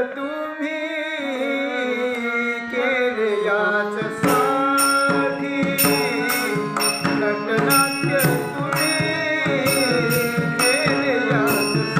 तुम्ही केले याचसाठी, नटनाट्य तुम्ही केले याचसाठी,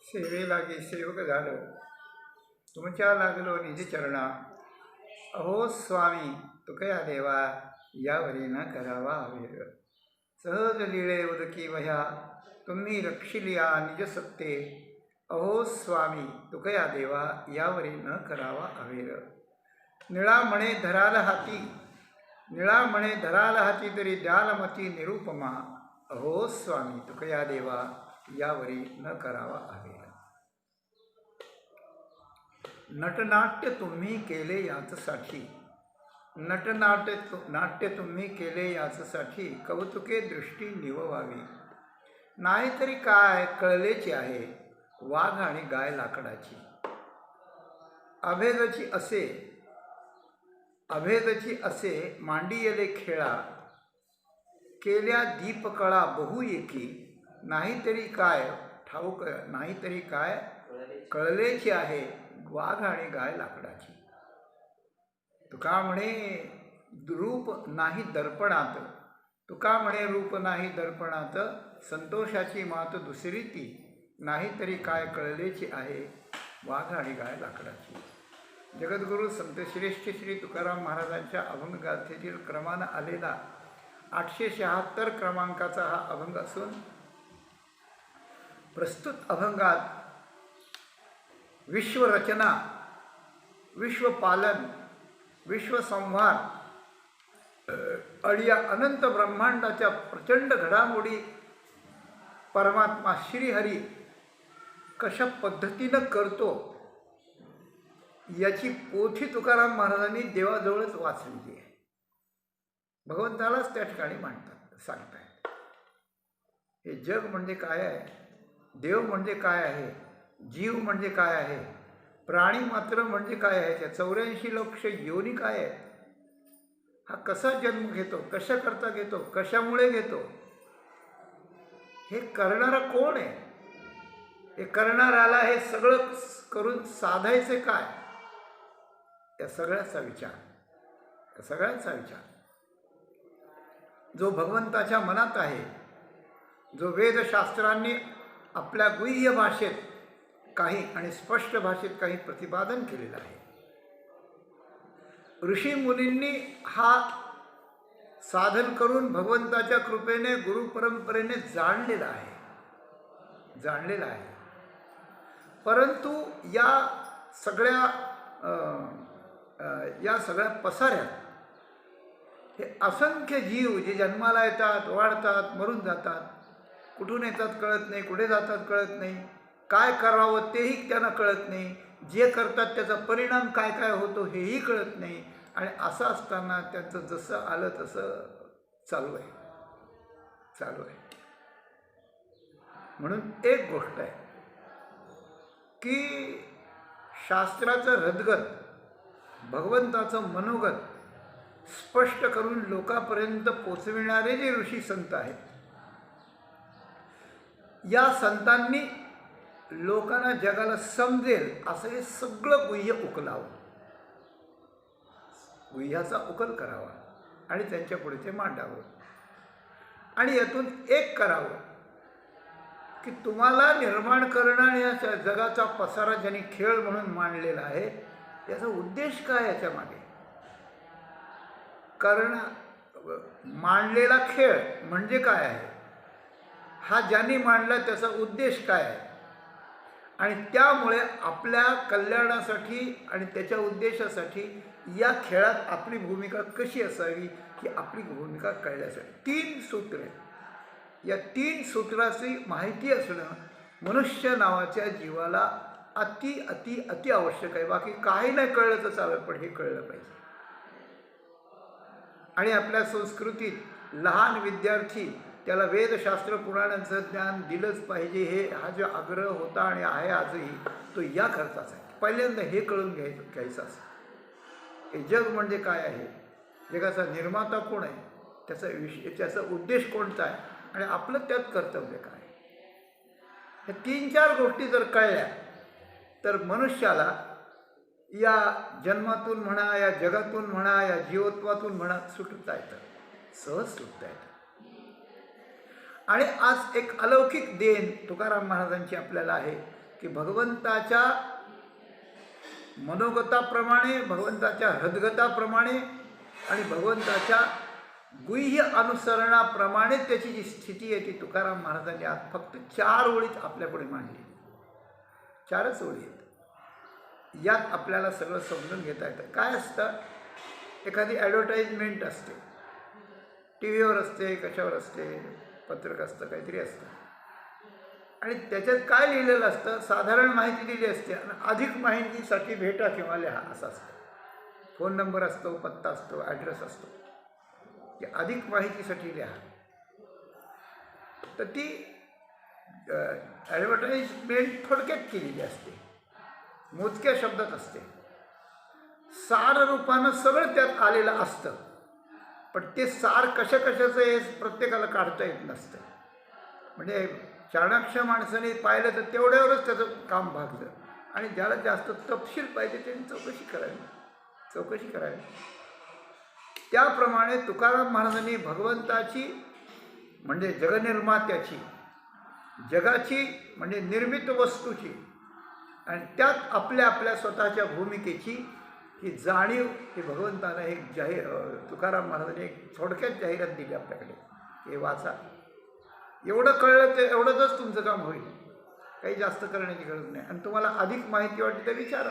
सेवे लागे सेवक झालो, तुमच्या लागलो निज चरणा. अहो स्वामी तुकया देवा, यावरी न करावा अवेर. सहज लीळे उदकी वह्या, तुम्ही रक्षिलिया निज सत्ते. अहो स्वामी तुकया देवा, यावरी न करावा अवेर. निळा म्हणे धराल हाती, निळा म्हणे धराल हाती, तरी द्याल मती निरुपमा. अहो स्वामी तुकया देवा, यावरी न करावा अवेर. नटनाट्य तुम्ही केले याचसाठी, नाट्य तुम्ही केले याचसाठी, कौतुके दृष्टी निववावी. नाहीतरी काय कळलेची आहे, वाघ आणि गाय लाकडाची. अभेदची असे मांडियले खेळा, केल्या दीपकळा बहु एकी. नाहीतरी काय ठाऊक, नाहीतरी काय कळलेची आहे, वाघ आणि गाय लाकडाची. तुका म्हणे रूप नाही दर्पणात, तुका म्हणे रूप नाही दर्पणात, संतोषाची मात दुसरी ती. नाहीतरी काय कळलेची आहे, वाघ आणि गाय लाकडाची. जगद्गुरू संत श्रेष्ठ श्री तुकाराम महाराजांच्या अभंग गाथेतील क्रमानं आलेला 876 क्रमांकाचा हा अभंग असून, प्रस्तुत अभंगात विश्वरचना, विश्वपालन, विश्वसंहार आणि या अनंत ब्रह्मांडाच्या प्रचंड घडामोडी परमात्मा श्रीहरी कशा पद्धतीनं करतो याची पोथी तुकाराम महाराजांनी देवाजवळच वाचलेली आहे. भगवंतालाच त्या ठिकाणी मांडतात. सांगतायत. हे जग म्हणजे काय आहे, देव म्हणजे काय आहे, जीव म्हणजे काय आहे, प्राणी मात्र म्हणजे काय आहे, त्या 84 लक्ष योनी काय आहे, हा कसा जन्म घेतो, कशाकरता घेतो, कशामुळे घेतो, हे करणारा कोण आहे, हे करणाऱ्याला हे सगळं करून साधायचे काय, या सगळ्याचा विचार जो भगवंताच्या मनात आहे, जो वेदशास्त्रांनी आपल्या गुह्य भाषेत काही आणि स्पष्ट भाषेत काही प्रतिपादन केलेलं आहे. ऋषी मुनींनी हा साधन करून भगवंताच्या कृपेने गुरुपरंपरेने जाणलेला आहे. परंतु या सगळ्या पसाऱ्यात हे असंख्य जीव जे जन्माला येतात, वाढतात, मरून जातात, कुठून येतात कळत नाही, कुठे जातात कळत नाही, काय करावं तेही त्यांना कळत नाही, जे करतात त्याचा परिणाम काय काय होतो हेही कळत नाही. आणि असं असताना त्यांचं जसं आलं तसं चालू आहे. म्हणून एक गोष्ट आहे की शास्त्राचं हृदगत, भगवंताचं मनोगत स्पष्ट करून लोकांपर्यंत पोचविणारे जे ऋषी संत आहेत, या संतांनी लोकांना जगाला समजेल असं हे सगळं गुह्य उकलावं, गुह्याचा उकल करावा आणि त्यांच्या पुढे ते मांडावं आणि यातून एक करावं की तुम्हाला निर्माण करणं आणि या जगाचा पसारा ज्यांनी खेळ म्हणून मांडलेला आहे याचा उद्देश काय, याच्या मागे मांडलेला खेळ म्हणजे काय आहे, हा ज्यांनी मांडला त्याचा उद्देश काय आहे, आणि त्यामुळे आपल्या कल्याणासाठी आणि त्याच्या उद्देशासाठी या खेळात आपली भूमिका कशी असावी ही आपली भूमिका कळण्यासाठी 3 सूत्रे, या 3 सूत्राची माहिती असणं मनुष्य नावाच्या जीवाला अति अति अति आवश्यक आहे. बाकी काही नाही कळलं तर चालेल, पण हे कळलं पाहिजे. आणि आपल्या संस्कृतीत लहान विद्यार्थी त्याला वेदशास्त्र पुराणांचं ज्ञान दिलंच पाहिजे, हा जो आग्रह होता आणि आहे आजही, तो या करताच आहे. पहिल्यांदा हे कळून घ्यायचं असं हे जग म्हणजे काय आहे, जगाचा निर्माता कोण आहे, त्याचा उद्देश कोणता आहे आणि आपलं त्यात कर्तव्य काय. हे 3-4 गोष्टी जर कळल्या तर मनुष्याला या जन्मातून म्हणा, या जगातून म्हणा, या जीवत्वातून म्हणा सुटता येतं, सहज सुटता येतं. आणि आज एक अलौकिक देण तुकाराम महाराजांची आपल्याला आहे की भगवंताच्या मनोगताप्रमाणे, भगवंताच्या हृदगताप्रमाणे आणि भगवंताच्या गुह्य अनुसरणाप्रमाणे त्याची जी स्थिती आहे ती तुकाराम महाराजांनी आज फक्त 4 ओळीत आपल्यापुढे मांडली. 4च ओळी आहेत. यात आपल्याला सगळं समजून घेता येतं. काय असतं, एखादी ॲडव्हर्टाईजमेंट असते, टी व्हीवर असते, कशावर असते, पत्रक असतं, काहीतरी असतं, आणि त्याच्यात काय लिहिलेलं असतं, साधारण माहिती दिली असते आणि अधिक माहितीसाठी भेटा किंवा लिहा असं असतं. फोन नंबर असतो, पत्ता असतो, ॲड्रेस असतो, की अधिक माहितीसाठी लिहा. तर ती ॲडव्हर्टाईजमेंट थोडक्यात केलेली असते, मोजक्या शब्दात असते, सार रूपानं सगळं त्यात आलेलं असतं, पण ते सार कशाचं हे प्रत्येकाला काढता येत नसतं. म्हणजे चाणाक्ष माणसाने पाहिलं तर तेवढ्यावरच त्याचं काम भागलं, आणि ज्याला जास्त तपशील पाहिजे त्यांनी चौकशी करावी. त्याप्रमाणे तुकाराम महाराजांनी भगवंताची म्हणजे जगनिर्मात्याची, जगाची म्हणजे निर्मित वस्तूची, आणि त्यात आपल्या स्वतःच्या भूमिकेची ही जाणीव ही भगवंतानं एक तुकाराम महाराजांनी एक थोडक्यात जाहिरात दिली आपल्याकडे, हे वाचा. एवढं कळलं तर एवढंच तुमचं काम होईल, काही जास्त करण्याची गरज नाही. आणि तुम्हाला अधिक माहिती वाटली तर विचारा,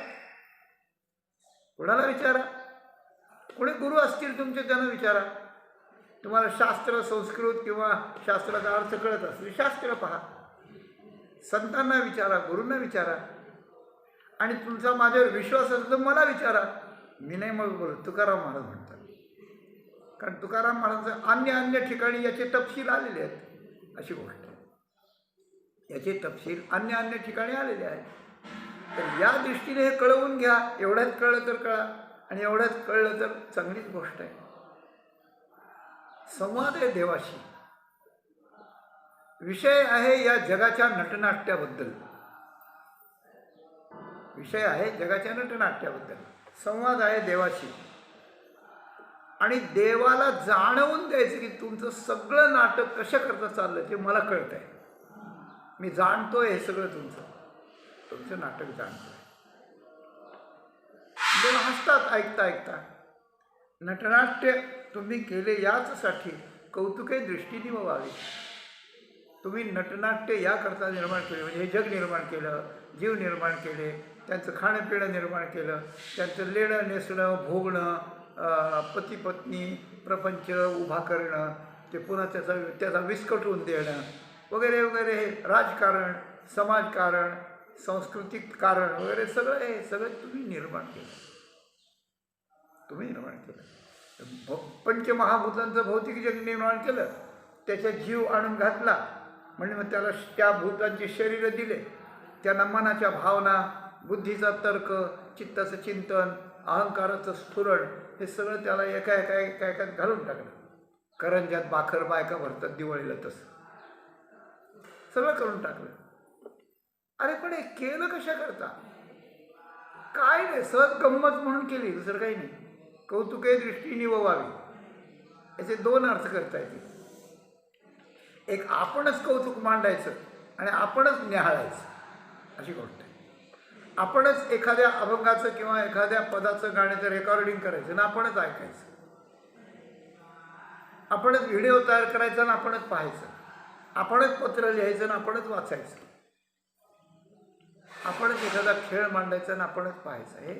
कोणाला विचारा, कोणी गुरु असतील तुमचे त्यांना विचारा. तुम्हाला शास्त्र, संस्कृत किंवा शास्त्राचा अर्थ कळत असेल, शास्त्र पहा, संतांना विचारा, गुरूंना विचारा. आणि तुमचा माझ्यावर विश्वास असेल तर मला विचारा, मी नाही मग बोलत, तुकाराम महाराज म्हणतात. कारण तुकाराम महाराजांचं अन्य अन्य ठिकाणी याचे तपशील आलेले आहेत, अशी गोष्ट आहे. याचे तपशील अन्य अन्य ठिकाणी आलेले आहेत. तर या दृष्टीने हे कळवून घ्या. एवढ्यात कळलं तर कळा, आणि एवढ्यात कळलं तर चांगलीच गोष्ट आहे. संवाद आहे देवाशी. विषय आहे या जगाच्या नटनाट्याबद्दल. विषय आहे जगाच्या नटनाट्याबद्दल. संवाद आहे देवाशी. आणि देवाला जाणवून द्यायचं की तुमचं सगळं नाटक कशा करता चाललं ते मला कळत आहे. मी जाणतोय हे सगळं तुमचं नाटक जाणतोय. देव हसतात ऐकता ऐकता. नटनाट्य तुम्ही केले याचसाठी कौतुके दृष्टीने व्हावी. तुम्ही नटनाट्य याकरता निर्माण केले, म्हणजे हे जग निर्माण केलं, जीव निर्माण केले, त्यांचं खाणंपिणं निर्माण केलं, त्यांचं लेणं नेसणं भोगणं, पती पत्नी प्रपंच उभा करणं, ते पुन्हा त्याचा विस्कटून देणं वगैरे वगैरे, हे राजकारण, समाजकारण, सांस्कृतिक कारण वगैरे सगळं, हे सगळं तुम्ही निर्माण केलं. तुम्ही निर्माण केलं. पंचमहाभूतांचं भौतिक जग निर्माण केलं, त्याच्यात जीव आणून घातला, म्हणजे मग त्याला त्या भूतांचे शरीर दिले, त्यांना मनाच्या भावना, बुद्धीचा तर्क, चित्ताचं चिंतन, अहंकाराचं स्फुरण, हे सगळं त्याला एका एका एका एकात घालून टाकलं. करंज्यात बाखर बायका भरतात दिवाळीला, तसं सगळं करून टाकलं. अरे पण हे केलं कशा करता? काय नाही, सहज गंमत म्हणून केली, दुसरं काही नाही. कौतुके दृष्टीने व्हावी, याचे दोन अर्थ करता येतील. एक, आपणच कौतुक मांडायचं आणि आपणच निहाळायचं, अशी गोष्ट आहे. आपणच एखाद्या अभंगाचं किंवा एखाद्या पदाचं गाण्याचं रेकॉर्डिंग करायचं आणि आपणच ऐकायचं. आपणच व्हिडिओ तयार करायचा आणि आपणच पाहायचं. आपणच पत्र लिहायचं आणि आपणच वाचायचं. आपणच एखादा खेळ मांडायचा आणि आपणच पाहायचं. हे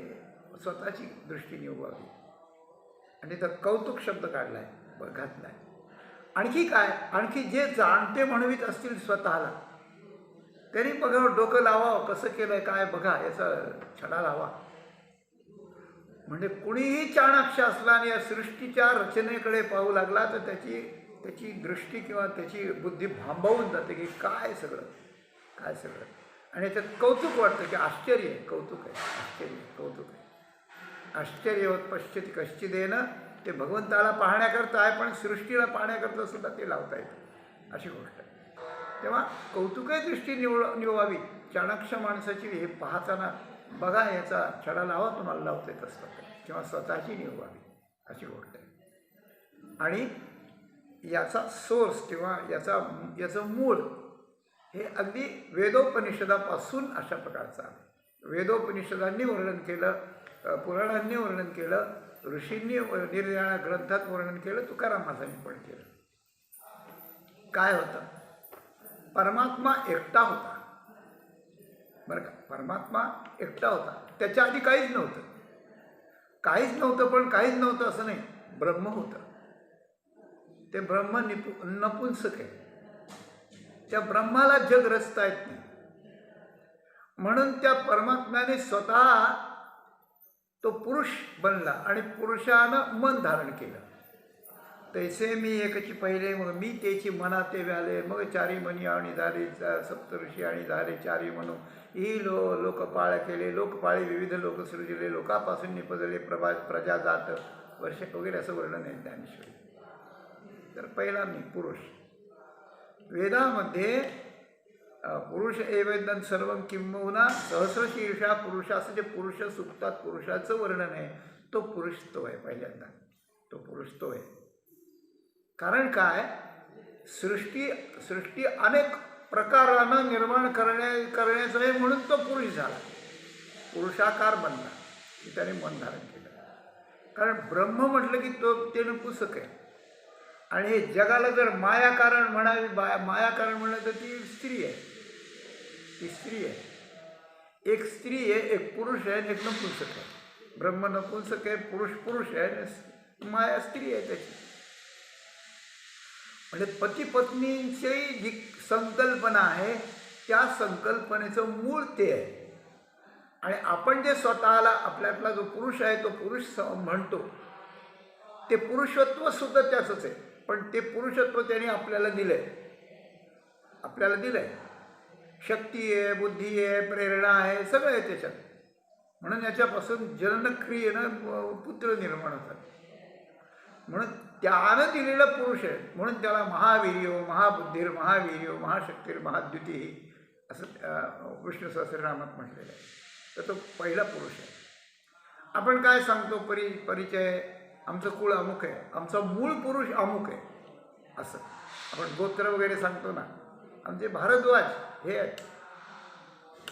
स्वतःची दृष्टी निवडावी. आणि तर कौतुक शब्द काढलाय, घातलाय. आणखी काय? आणखी जे जाणते म्हणवीत असतील स्वतःला, तरी बघा, डोकं लावावं, कसं केलंय काय बघा, याचा छडा लावा. म्हणजे कुणीही चाणाक्ष असला आणि या सृष्टीच्या रचनेकडे पाहू लागला तर त्याची दृष्टी किंवा त्याची बुद्धी भांबावून जाते की काय सगळं. आणि याच्यात कौतुक वाटतं की आश्चर्य आहे, कौतुक आहे, आश्चर्य, कौतुक आहे. आश्चर्यवत पश्चित कश्चिदेन, ते भगवंताला पाहण्याकरता आहे, पण सृष्टीला पाहण्याकरता सुद्धा ते लावता येतं, अशी गोष्ट आहे. तेव्हा कौतुकही दृष्टी निवडावी. चाणक्य माणसाची हे पाहताना बघा, याचा छडा लावा, तुम्हाला लावता येत असतं, किंवा स्वतःची निवडावी, अशी गोष्ट आहे. आणि याचा सोर्स किंवा याचं मूळ हे अगदी वेदोपनिषदापासून अशा प्रकारचं आहे. वेदोपनिषदांनी वर्णन केलं, पुराणांनी वर्णन केलं, ऋषींनी निरनिराळ्या ग्रंथात वर्णन केलं, तुकाराम महाराजांनी पण केलं. काय होतं? परमात्मा एकटा होता, बरं का? परमात्मा एकटा होता. त्याच्या आधी काहीच नव्हतं. पण काहीच नव्हतं असं नाही, ब्रह्म होतं. ते ब्रह्म नपुंसक आहे. त्या ब्रह्माला जग रचता येत नाही. म्हणून त्या परमात्म्याने स्वतः तो पुरुष बनला आणि पुरुषानं मन धारण केलं. तैसे मी एकची पहिले, मग मी त्याची मना ते व्याले, मग चारी मनी आणि झाले सप्तऋषी आणि झाले चारी म्हणू, ही लोकपाळ केले, लोकपाळी विविध लोक सृजले, लोकापासून निपजले प्रजा जात वर्ष वगैरे, असं वर्णन आहे ज्ञानेश्वरी. तर पहिला मी पुरुष. वेदामध्ये पुरुष एवेदन सर्व किंबहुना सहस्रशीर्षा पुरुष, असं जे पुरुष सुक्तात पुरुषाचं वर्णन आहे, तो पुरुष तो आहे. पहिल्यांदा तो पुरुष तो आहे. कारण काय? सृष्टी अनेक प्रकारानं निर्माण करण्याचं आहे, म्हणून तो पुरुष झाला, पुरुषाकार बनला, की त्याने मन धारण केलं. कारण ब्रह्म म्हटलं की ते नपुंसक आहे. आणि हे जगाला जर मायाकारण म्हणावी, मायाकारण म्हणलं तर ती स्त्री आहे. एक स्त्री आहे, एक पुरुष आहे, एक नपुंसक आहे. ब्रह्म नपुंसक आहे, पुरुष आहे, माया स्त्री आहे त्याची. म्हणजे पती पत्नीची जी संकल्पना आहे, त्या संकल्पनेचं मूळ ते आहे. आणि आपण जे स्वतःला आपल्यातला जो पुरुष आहे तो पुरुष म्हणतो, ते पुरुषत्व सुद्धा त्याचंच आहे, पण ते पुरुषत्व त्याने आपल्याला दिलं आहे. शक्ती आहे, बुद्धी आहे, प्रेरणा आहे, सगळं आहे त्याच्यात. म्हणून याच्यापासून जननक्रियेनं पुत्र निर्माण होतात. म्हणून त्यानं दिलेला पुरुष आहे, म्हणून त्याला महावीर्यो महाबुद्धीर महावीर्यो महाशक्तीर महाद्युती असं विष्णू सहस्रनामात म्हटलेलं आहे. तर तो पहिला पुरुष आहे. आपण काय सांगतो परिचय, आमचं कुळ अमुक आहे, आमचा मूळ पुरुष अमुक आहे, असं आपण गोत्र वगैरे सांगतो ना. आमचे भारद्वाज हे आहेत,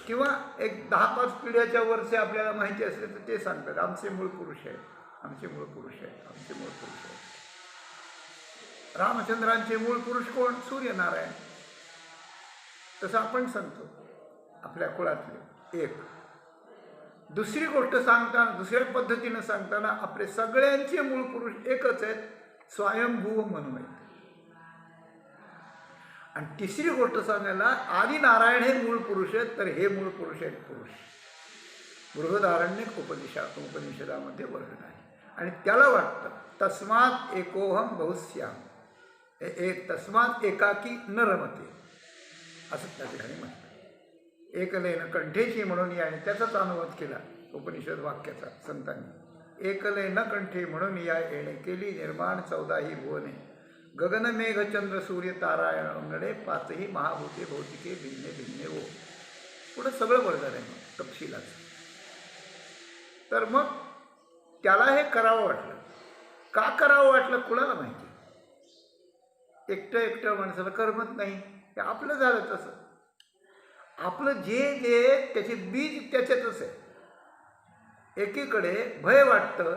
किंवा एक 10-5 पिढ्याच्या वरचे आपल्याला माहिती असले तर ते सांगतात आमचे मूळ पुरुष आहे, आमचे मूळ पुरुष आहे, आमचे मूळ पुरुष आहे. रामचंद्रांचे मूळ पुरुष कोण? सूर्यनारायण. तसं आपण सांगतो आपल्या कुळातले एक. दुसरी गोष्ट सांगताना, दुसऱ्या पद्धतीनं सांगताना आपले सगळ्यांचे मूळ पुरुष एकच आहेत, स्वयंभू म्हणून आहेत. आणि तिसरी गोष्ट सांगायला, आदि नारायण हे मूळ पुरुष आहेत, तर हे मूळ पुरुष आहेत पुरुष. बृहदारण्यक उपनिषदामध्ये वर्णन आहे. आणि त्याला वाटतं तस्मात् एकोहम बहुस्याम, तस्मात् एकाकी न रमते, असं त्या ठिकाणी म्हणतात. एकलेन कंठेची म्हणून याने त्याचाच अनुवाद केला उपनिषद वाक्याचा संतांनी. एकले न कंठे म्हणून या येणे केली निर्माण 14ही भुवने, गगन मेघ चंद्र सूर्य तारायण अंगणे 5ही महाभूते भौतिके भिन्ने भिन्ने वो. पुढं सगळं वर्णन आहे मग तपशिलाचं. तर मग त्याला हे करावं वाटलं. का करावं वाटलं कुणाला माहिती. एकटं माणसाला करमत नाही, ते आपलं झालं तसं. आपलं जे त्याचे बीज त्याच्यातच आहे. एकीकडे भय वाटतं,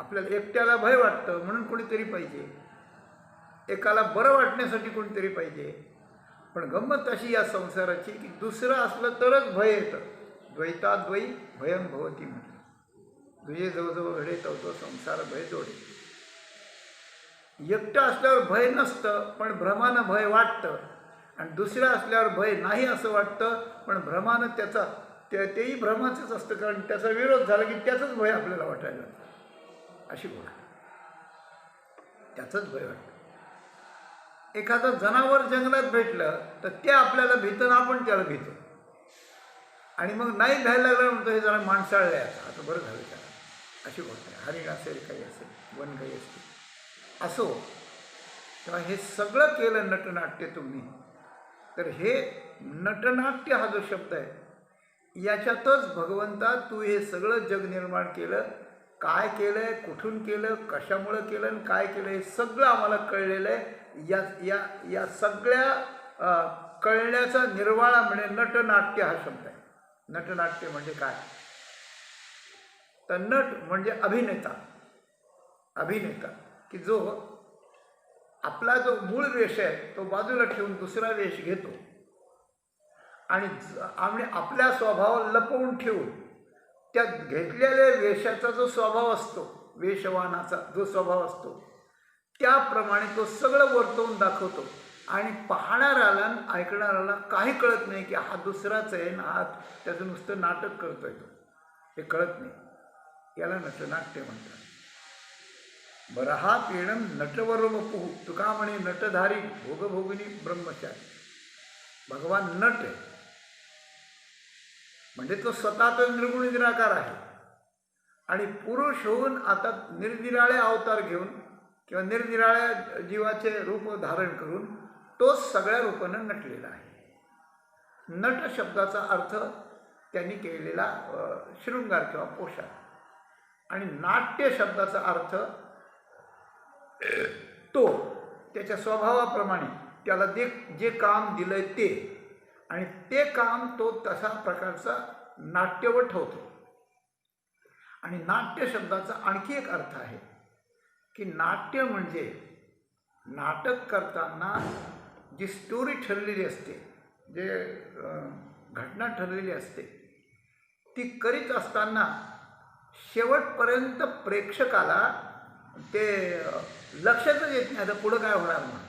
आपल्याला एकट्याला भय वाटतं म्हणून कोणीतरी पाहिजे, एकाला बरं वाटण्यासाठी कोणीतरी पाहिजे. पण गंमत अशी या संसाराची की दुसरं असलं तरच भय येतं. द्वैताद्वयी भयं भवती म्हटलं. तुझे जवळजवळ घडे तो संसार भय जोडे. एकटं असल्यावर भय नसतं, पण भ्रमानं भय वाटतं. आणि दुसऱ्या असल्यावर भय नाही असं वाटतं, पण भ्रमानं तेही भ्रमाचंच असतं, कारण त्याचा विरोध झाला की त्याचंच भय आपल्याला वाटायला लागतं. अशी गोष्ट, त्याचंच भय वाटतं. एखादं जनावर जंगलात भेटलं तर ते आपल्याला भीतं, आपण त्याला भीतो. आणि मग नाही घ्यायला लागलं म्हणतो हे जरा माणसाळलं आहे, आता बरं झालं त्याला. अशी गोष्ट आहे. हरिण असेल, काही असेल, वनगाई असते, असो. तेव्हा हे सगळं केलं नटनाट्य तुम्ही. तर हे नटनाट्य हा जो शब्द आहे, याच्यातच भगवंता तू हे सगळं जग निर्माण केलं. काय केलं आहे, कुठून केलं, कशामुळं केलं आणि काय केलं, हे सगळं आम्हाला कळलेलं आहे. या सगळ्या कळण्याचा निर्वाळा म्हणजे नटनाट्य हा शब्द आहे. नटनाट्य म्हणजे काय, तर नट म्हणजे अभिनेता की जो आपला जो मूळ वेश आहे तो बाजूला ठेवून दुसरा वेश घेतो आणि आपल्या स्वभाव लपवून ठेवून त्या घेतलेल्या वेशाचा जो स्वभाव असतो, वेशवानाचा जो स्वभाव असतो, त्याप्रमाणे तो सगळं वर्तवून दाखवतो. आणि पाहणाऱ्याला ऐकणाऱ्याला काही कळत नाही की हा दुसराच आहे ना, हा त्याचं नुसतं नाटक करतोय तो, हे कळत नाही. याला नटनाट्य म्हणतात. बरहा पीणम नटवरवपू, तुका म्हणे नटधारी भोगभोगिनी ब्रह्मचारी. भगवान नट आहे म्हणजे तो स्वतः तो निर्गुण निराकार आहे. आणि पुरुष होऊन आता निरनिराळे अवतार घेऊन किंवा निरनिराळ्या जीवाचे रूप धारण करून तो सगळ्या रूपानं नटलेला आहे. नट शब्दाचा अर्थ त्यांनी केलेला शृंगार किंवा पोशाख. आणि नाट्य शब्दाचा अर्थ तो त्याच्या स्वभावाप्रमाणे त्याला जे काम दिलंय ते, आणि ते काम तो तसा प्रकारचा नाट्यवत ठेवतो. आणि नाट्य शब्दाचा आणखी एक अर्थ आहे की नाट्य म्हणजे नाटक करताना जी स्टोरी ठरलेली असते, जे घटना ठरलेली असते, ती करीत असताना शेवटपर्यंत प्रेक्षकाला ते लक्षातच येत नाही आता पुढं काय होणार म्हणून,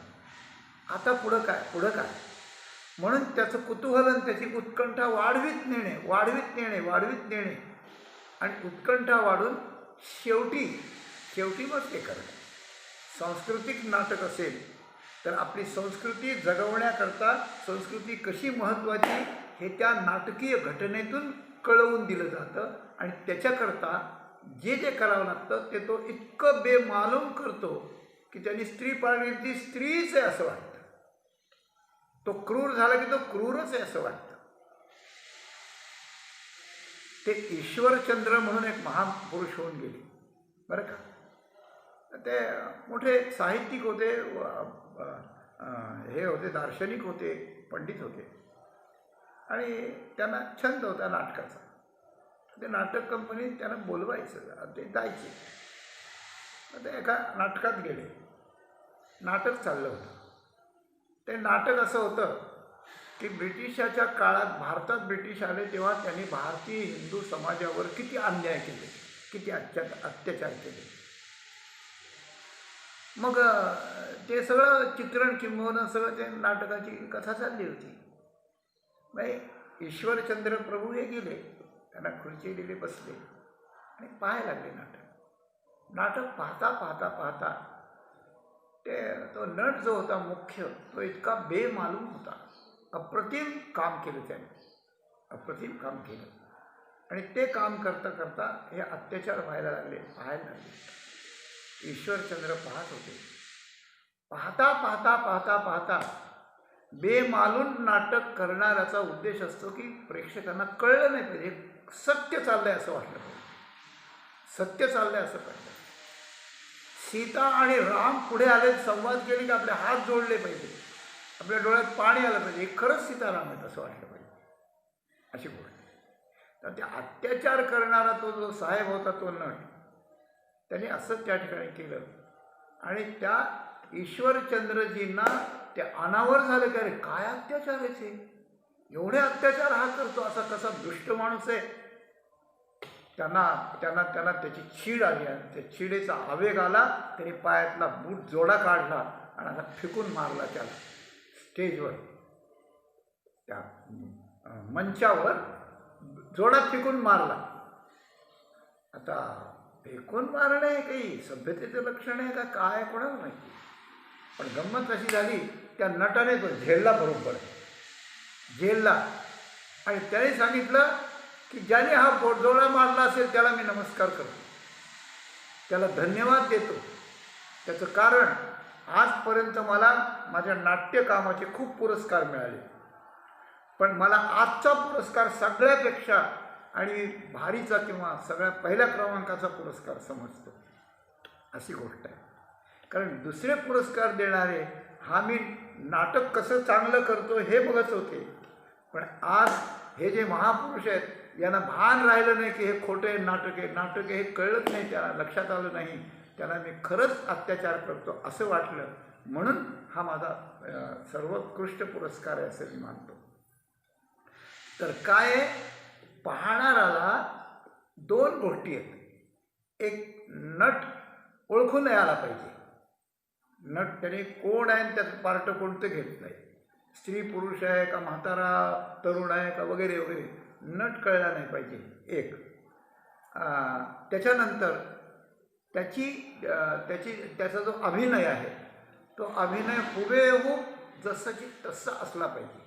आता पुढं काय म्हणून त्याचं कुतूहल आणि त्याची उत्कंठा वाढवित नेणे आणि उत्कंठा वाढून शेवटी शेवटी मग ते करणं. सांस्कृतिक नाटक असेल तर आपली संस्कृती जगवण्याकरता संस्कृती कशी महत्त्वाची हे त्या नाटकीय घटनेतून कळवून दिलं जातं. आणि त्याच्याकरता जे जे करावं लागतं ते तो इतकं बेमालूम करतो की त्यांनी स्त्री पाळली ती स्त्रीच आहे असं वाटतं. तो क्रूर झाला की तो क्रूरच आहे असं वाटतं. ते ईश्वरचंद्र म्हणून एक महापुरुष होऊन गेले बरं का. ते मोठे साहित्यिक होते, हे होते, दार्शनिक होते, पंडित होते आणि त्यांना छंद होता नाटकाचा. ते नाटक कंपनीत त्यांना बोलवायचं, ते जायचे. ते एका नाटकात गेले. नाटक चाललं होतं. ते नाटक असं होतं की ब्रिटिशाच्या काळात भारतात ब्रिटिश आले तेव्हा त्यांनी भारतीय हिंदू समाजावर किती अन्याय केले, किती अत्याचार केले. मग ते सगळं चित्रण किंबहुना सगळं ते नाटकाची कथा चालली होती. मग ईश्वरचंद्र प्रभू हे गेले, त्यांना खुर्ची दिली, बसले आणि पाहायला लागले नाटक. नाटक पाहता पाहता पाहता ते तो नट जो होता मुख्य तो इतका बेमालूम होता. अप्रतिम काम केलं त्याने, अप्रतिम काम केलं. आणि ते काम करता करता हे अत्याचार व्हायला लागले, पाहायला लागले. ईश्वरचंद्र पाहत होते. पाहता पाहता पाहता पाहता बेमालूम नाटक करणाऱ्याचा उद्देश असतो की प्रेक्षकांना कळलं नाही पाहिजे, सत्य चाललंय असं वाटलं पाहिजे, सत्य चाललंय असं कळलं. सीता आणि राम पुढे आले, संवाद केले की आपले हात जोडले पाहिजे, आपल्या डोळ्यात पाणी आलं पाहिजे, हे खरंच सीताराम आहेत असं वाटलं पाहिजे, अशी गोष्ट. तर ते अत्याचार करणारा तो जो साहेब होता तो नट, त्याने असं त्या ठिकाणी केलं. आणि त्या ईश्वरचंद्रजींना ते अनावर झालं की अरे काय अत्याचार आहे ते, एवढे अत्याचार हा करतो, असा कसा दुष्ट माणूस आहे. त्यांना त्यांना त्यांना त्याची चीड आली आणि त्या चिडेचा आवेग आला. त्याने पायातला बूट जोडा काढला आणि असा फेकून मारला त्याला स्टेजवर, त्या मंचावर जोडा फेकून मारला. आता फेकून मारणं हे काही सभ्यतेचं लक्षण आहे का काय कोणाला माहिती. पण गंमत अशी झाली, त्या नटाने तो झेलला, बरोबर झेलला. आणि त्याने सांगितलं की ज्याने हा बोटजोडा मारला असेल त्याला मी नमस्कार करतो, त्याला धन्यवाद देतो. त्याचं कारण आजपर्यंत मला माझ्या नाट्यकामाचे खूप पुरस्कार मिळाले, पण मला आजचा पुरस्कार सगळ्यापेक्षा आणि भारीचा किंवा सगळ्या पहिल्या क्रमांकाचा पुरस्कार समजतो, अशी गोष्ट आहे. कारण दुसरे पुरस्कार देणारे हा मी नाटक कसं चांगलं करतो हे बघत होते, पण आज हे जे महापुरुष आहेत यांना भान राहिलं नाही की हे खोटं आहे, नाटक आहे, नाटक आहे हे कळलंच नाही, त्याला लक्षात आलं नाही, त्याला मी खरंच अत्याचार करतो असं वाटलं. म्हणून हा माझा सर्वोत्कृष्ट पुरस्कार आहे असं मी मानतो. तर काय आहे, पाहणाऱ्याला दोन गोष्टी आहेत. एक, नट ओळखून नाही आला पाहिजे. नट त्याने कोण आहे आणि त्याचं पार्ट कोणतं घेत नाही, स्त्री पुरुष आहे का म्हातारा तरुण आहे का वगैरे वगैरे, नट कळला नाही पाहिजे एक. त्याच्यानंतर त्याचा जो अभिनय आहे तो अभिनय हुबेहूब जसं की तसा असला पाहिजे.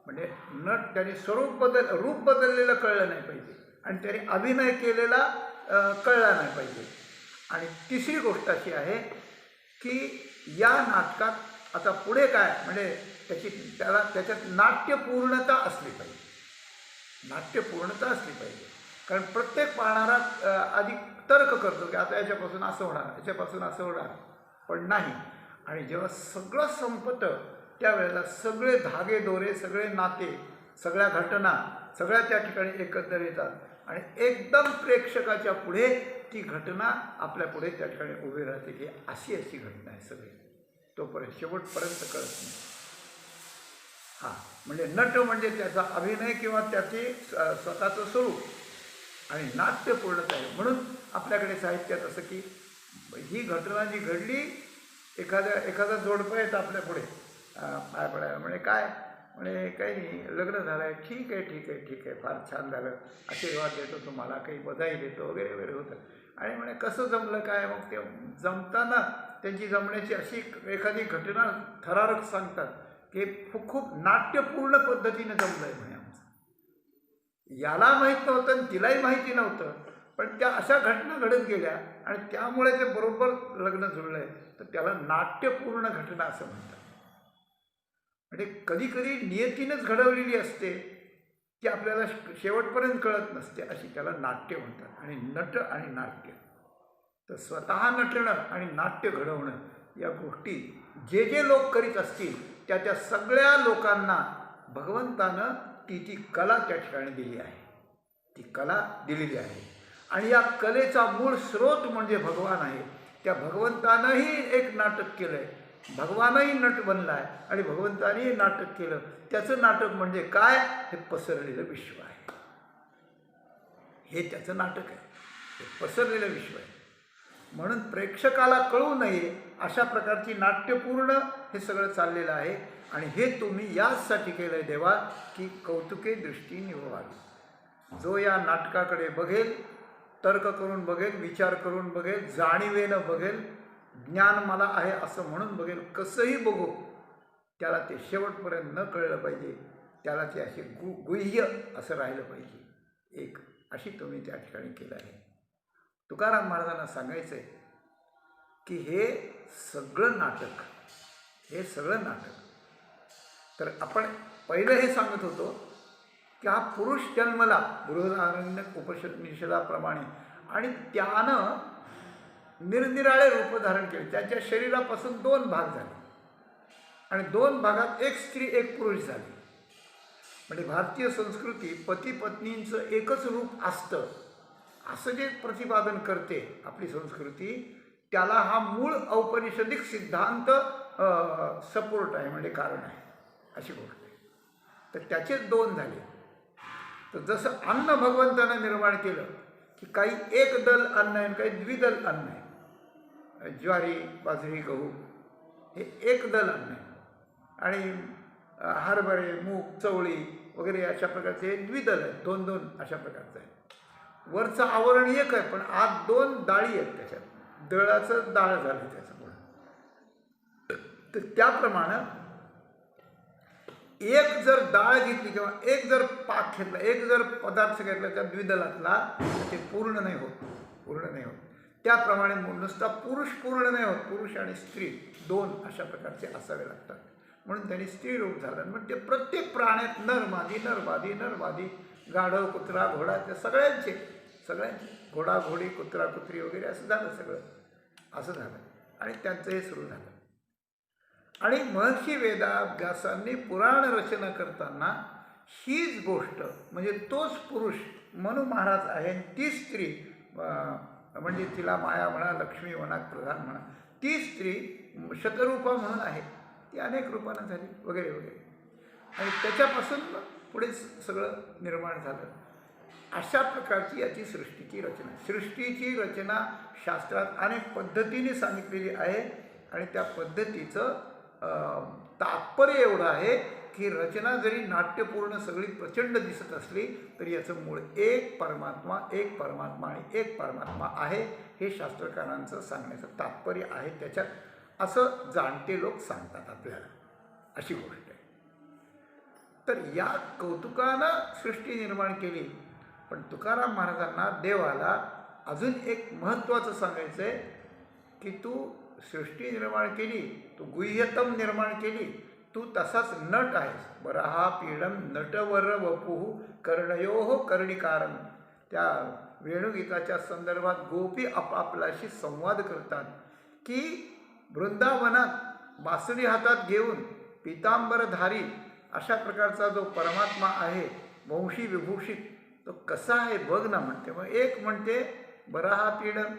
म्हणजे नट त्याने रूप बदललेलं कळलं नाही पाहिजे आणि त्याने अभिनय केलेला कळला नाही पाहिजे. आणि तिसरी गोष्ट अशी आहे की या नाटकात आता पुढे काय म्हणजे त्याच्यात नाट्यपूर्णता असली पाहिजे, नाट्यपूर्णता असली पाहिजे. कारण प्रत्येक पाहणारा आधी तर्क करतो की आता याच्यापासून असं होणार, याच्यापासून असं होणार, पण नाही. आणि जेव्हा सगळं संपतं त्यावेळेला सगळे धागे दोरे, सगळे नाते, सगळ्या घटना सगळ्या त्या ठिकाणी एकत्र येतात आणि एकदम प्रेक्षकाच्या पुढे ती घटना आपल्या पुढे त्या ठिकाणी उभी राहते की अशी घटना आहे सगळी, तोपर्यंत शेवटपर्यंत कळत नाही. हां, म्हणजे नट म्हणजे त्याचा अभिनय किंवा त्याचे स्वतःचं स्वरूप आणि नाट्यपूर्णता आहे. म्हणून आपल्याकडे साहित्यात असं की ही घटना जी घडली, एखादा जोडपं येतं आपल्या पुढे पाय पडायला, म्हणजे काय म्हणे काही नाही, लग्न झालं आहे, ठीक आहे ठीक आहे ठीक आहे, फार छान झालं, आशीर्वाद देतो तुम्हाला, काही बधाई देतो वगैरे वगैरे होतं. आणि म्हणे कसं जमलं काय. मग ते जमताना त्यांची जमण्याची अशी एखादी घटना थरारक सांगतात की खूप नाट्यपूर्ण पद्धतीने जमलं आहे म्हणे आमचं. याला माहीत नव्हतं आणि तिलाही माहिती नव्हतं, पण त्या अशा घटना घडत गेल्या आणि त्यामुळे ते बरोबर लग्न जुळलं आहे. तर त्याला नाट्यपूर्ण घटना असं म्हणतात. म्हणजे कधी कधी नियतीनंच घडवलेली असते की आपल्याला शेवटपर्यंत कळत नसते, अशी त्याला नाट्य म्हणतात. आणि नट आणि नाट्य, तर स्वतः नटणं आणि नाट्य घडवणं या गोष्टी जे जे लोक करीत असतील त्या सगळ्या लोकांना भगवंतानं ती कला त्या ठिकाणी दिली आहे, ती कला दिलेली आहे. आणि या कलेचा मूळ स्रोत म्हणजे भगवान आहे. त्या भगवंतानंही एक नाटक केलं आहे, भगवानही नट बनला आहे आणि भगवंतानेही नाटक केलं. त्याचं नाटक म्हणजे काय, हे पसरलेलं विश्व आहे. हे त्याचं नाटक आहे, हे पसरलेलं विश्व आहे. म्हणून प्रेक्षकाला कळू नये अशा प्रकारची नाट्यपूर्ण हे सगळं चाललेलं आहे. आणि हे तुम्ही याचसाठी केलं आहे देवा की कौतुके दृष्टी निववावी. जो या नाटकाकडे बघेल, तर्क करून बघेल, विचार करून बघेल, जाणीवेनं बघेल, ज्ञान मला आहे असं म्हणून बघेल, कसंही बघू, त्याला ते शेवटपर्यंत न कळलं पाहिजे, त्याला ते असे गुह्य असं राहिलं पाहिजे. एक अशी तुम्ही त्या ठिकाणी केलं आहे. तुकाराम महाराजांना सांगायचं आहे की हे सगळं नाटक, हे सगळं नाटक. तर आपण पहिलं हे सांगत होतो की हा पुरुष जन्मला बृहदारण्यक उपनिषदाप्रमाणे आणि त्यानं निरनिराळे रूप धारण केले. त्याच्या शरीरापासून 2 भाग झाले आणि 2 भागात एक स्त्री एक पुरुष झाली. म्हणजे भारतीय संस्कृती पती पत्नींचं एकच रूप असतं असं जे प्रतिपादन करते आपली संस्कृती, त्याला हा मूळ औपनिषदिक सिद्धांत सपोर्ट आहे, म्हणजे कारण आहे अशी गोष्ट आहे. तर त्याचेच 2 झाले. तर जसं अन्न भगवंतानं निर्माण केलं की काही एक दल अन्न आहे, काही द्विदल अन्न आहे. ज्वारी, बाजरी, गहू हे एक दल अन्न आहे आणि हरभरे, मूग, चवळी वगैरे अशा प्रकारचे द्विदल आहेत, 2-2 अशा प्रकारचं आहे. वरचं आवरण एक आहे पण आत 2 डाळी आहेत, त्याच्यात दळाचं डाळ झालं त्याच्यामुळे. तर त्याप्रमाणे एक जर डाळ घेतली किंवा एक जर पाक घेतला, एक जर पदार्थ घेतला त्या द्विदलातला, ते पूर्ण नाही होत, पूर्ण नाही होत. त्याप्रमाणे नुसता पुरुष पूर्ण नाही होत, पुरुष आणि स्त्री 2 अशा प्रकारचे असावे लागतात. म्हणून त्यांनी स्त्री रूप झालं. म्हणजे प्रत्येक प्राण्यात नरमादी नरमादी नरमादी, गाढव, कुत्रा, घोडा, त्या सगळ्यांचे घोडा, घोडी, कुत्रा, कुत्री वगैरे असं झालं, सगळं असं झालं. आणि त्यांचं हे सुरू झालं. आणि महर्षी वेदाभ्यासांनी पुराण रचना करताना हीच गोष्ट, म्हणजे तोच पुरुष मनु महाराज आहे, ती स्त्री म्हणजे तिला माया म्हणा, लक्ष्मी म्हणा, प्रधान म्हणा, ती स्त्री शतरूपा म्हणून आहे, ती अनेक रूपानं झाली वगैरे वगैरे. आणि त्याच्यापासून पुढे सगळं निर्माण झालं. अशा प्रकारची याची सृष्टीची रचना. सृष्टीची रचना शास्त्रात अनेक पद्धतीने सांगितलेली आहे आणि त्या पद्धतीचं तात्पर्य एवढं आहे की रचना जरी नाट्यपूर्ण सगळी प्रचंड दिसत असली तरी याचं मूळ एक परमात्मा, एक परमात्मा आणि एक परमात्मा आहे, हे शास्त्रकारांचं सांगण्याचं तात्पर्य आहे त्याच्यात, असं जाणते लोक सांगतात आपल्याला. अशी गोष्ट आहे. तर या कौतुकानं सृष्टी निर्माण केली. पण तुकाराम महाराजांना, देवाला अजून एक महत्त्वाचं सांगायचं आहे की तू सृष्टी निर्माण केली, तू गुह्यतम निर्माण केली, तू तसाच नट आहेस. बरहा पीडम नटवर वपुः कर्णयोः कर्णिकारम. त्या वेणुगीताच्या संदर्भात गोपी आपापल्याशी संवाद करतात की वृंदावनात बासुरी हातात घेऊन पितांबरधारी अशा प्रकारचा जो परमात्मा आहे, वंशी विभूषित, तो कसा आहे बघ ना म्हणते. मग एक म्हणते बरहा पीडम,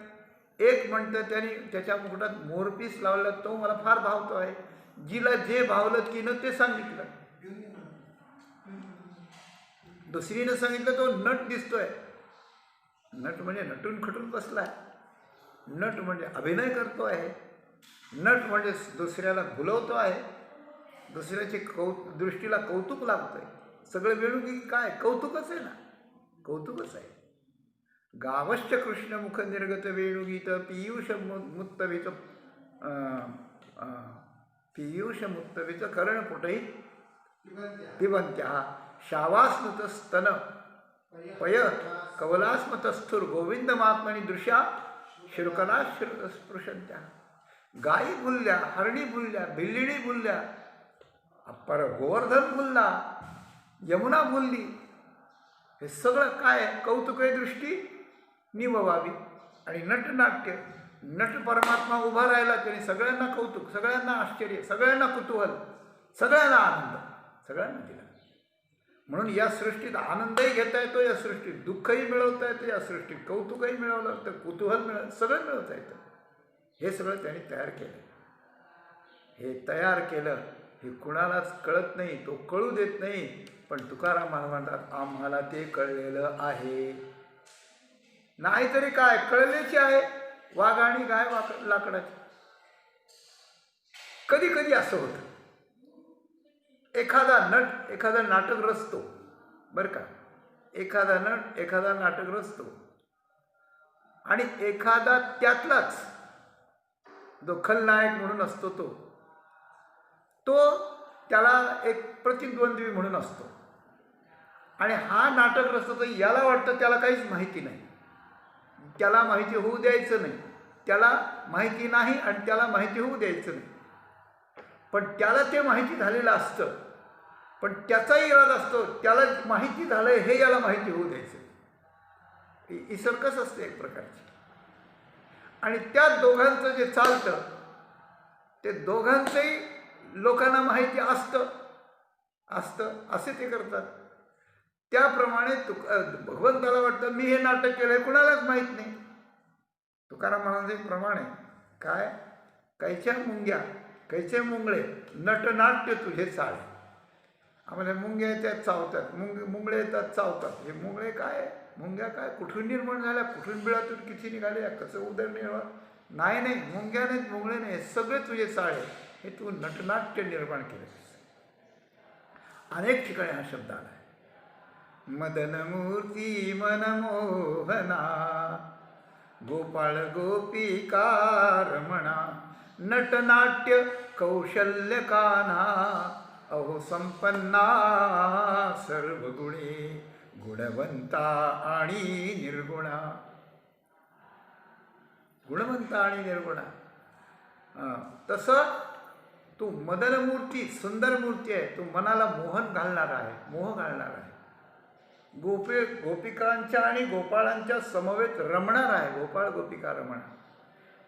एक म्हणतं त्यांनी त्याच्या मुकुटात मोरपीस लावला, तो मला फार भावतो आहे. जिला जे भावलं तिनं ते सांगितलं. दुसरीनं सांगितलं तो नट दिसतोय. नट म्हणजे नटून खटून बसलाय, नट म्हणजे अभिनय करतो आहे, नट म्हणजे दुसऱ्याला भुलवतो आहे, दुसऱ्याचे दृष्टीला कौतुक लागतंय. सगळं वेळू की काय कौतुकच आहे ना, कौतुकच आहे. गावश्च कृष्णमुख निर्गत वेणुगीत पीयूषमुत्तवित कर्णपुटैः पिबन्त्या शावास्नुतस्तन पय कवलास्मतस्थुर्गोविंदमात्मनि दृश्या शिरुकला स्पृशंत्या. गायी बुलल्या, हरणी बुलल्या, भिल्लिणी बुलल्या, पर गोवर्धन बुलला, यमुना बुलली. हे सगळं काय कौतुकय दृष्टी निववावी. आणि नटनाट्य, नट परमात्मा उभा राहिला तरी सगळ्यांना कौतुक, सगळ्यांना आश्चर्य, सगळ्यांना कुतूहल, सगळ्यांना आनंद, सगळ्यांना दिला. म्हणून या सृष्टीत आनंदही घेता येतो, या सृष्टीत दुःखही मिळवता येतं, या सृष्टीत कौतुकही मिळवलं तर कुतूहल सगळं मिळवता येतं. हे सगळं त्यांनी तयार केलं. हे तयार केलं हे कुणालाच कळत नाही, तो कळू देत नाही. पण तुकाराम म्हणतात आम्हाला ते कळलेलं आहे. नाहीतरी काय कळलेची आहे, वाघ आणि गाय लाकडाची. कधी कधी असं होतं, एखादा नाटक रचतो बरं का, एखादा नाटक रचतो आणि एखादा त्यातलाच जो खलनायक म्हणून असतो तो त्याला एक प्रतिद्वंद्वी म्हणून असतो. आणि हा नाटक रचतो तर याला वाटतं त्याला काहीच माहिती नाही, त्याला माहिती होऊ द्यायचं नाही, त्याला माहिती नाही आणि त्याला माहिती होऊ द्यायचं नाही. पण त्याला ते माहिती झालेलं असतं, पण त्याचा इरादा असतो त्याला माहिती झालं हे याला माहिती होऊ द्यायचं. ही सर्कस असते एक प्रकारची. आणि त्या दोघांचं जे चालतं ते दोघांचंही लोकांना माहिती असतं असे ते करतात. त्याप्रमाणे भगवंताला वाटतं मी हे नाटक केलंय, कुणालाच माहीत नाही. तुकाराम महाराजांप्रमाणे काय कैच्या मुंग्या कैचे मुंगळे नटनाट्य तुझे चाळे. आम्हाला मुंग्या येतात चावतात, मुंगळे येतात चावतात. हे मुंगळे काय, मुंग्या काय कुठून निर्माण झाल्या, कुठून बिळातून किती निघाल्या, कसं उदरनिर्वाह. नाही मुंग्या नाहीत, मुंगळे नाही, सगळे तुझे चाळे. हे तू नटनाट्य निर्माण केलं. अनेक ठिकाणी हा शब्द आला आहे. मदन मूर्ती मनमोहना गोपाळ गोपिका रमणा नटनाट्य कौशल्य काना अहो संपन्ना सर्व गुणे गुणवंता आणि निर्गुणा. गुणवंता आणि निर्गुणा. तसं तू मदनमूर्ती सुंदर मूर्ती आहे, तू मनाला मोह घालणार आहे. गोपिकांच्या आणि गोपाळांच्या समवेत रमणार आहे, गोपाळ गोपिका रमण.